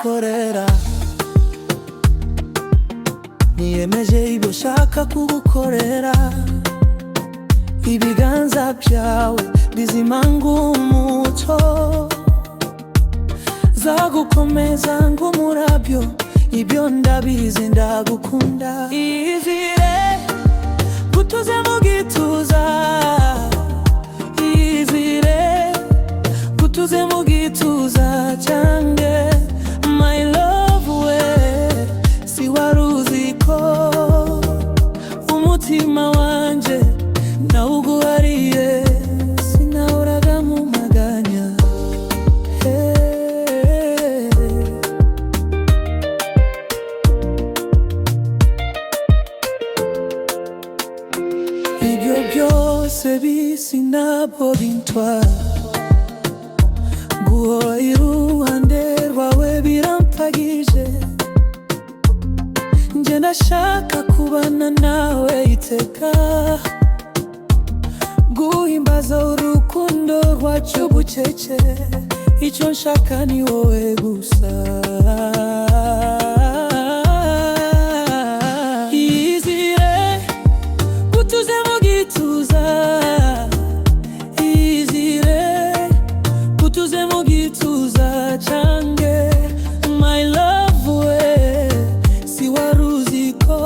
nzagukorera. Niyemeje ibyo shaka kugukorera. Ibiganza byawe bizimanga umuco, zagukomeza ng'umurabyo, ibyo ndabizi ndagukunda. Iyizire gutuze mu gituza, iyizire gutuze mu gituza cyanjye. My love we, si wari uzi ko umutima wanje nawuguhariye, sinahoraga mu maganya. Ibyo byose bisi ntabwo bintwara, guhora iruhande rwawe birampagije. Njye ndashaka kubana nawe iteka, guhimbaza urukundo rwacu bucece. Icyo nshaka ni wowe gusa. Iyizire gutuze mu gituza, iyizire gutuze mu gituza cyanjye. My love we, si wari uzi ko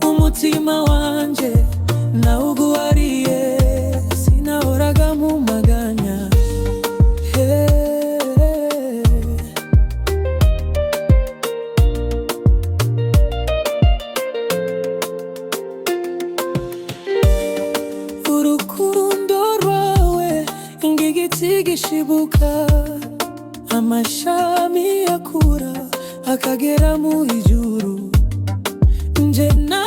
umutima wanje nawuguhariye, sinahoraga mu maganya. Urukundo rwawe ng'igiti gishibuka, amashami yakura akagera mu ijuru. Nje na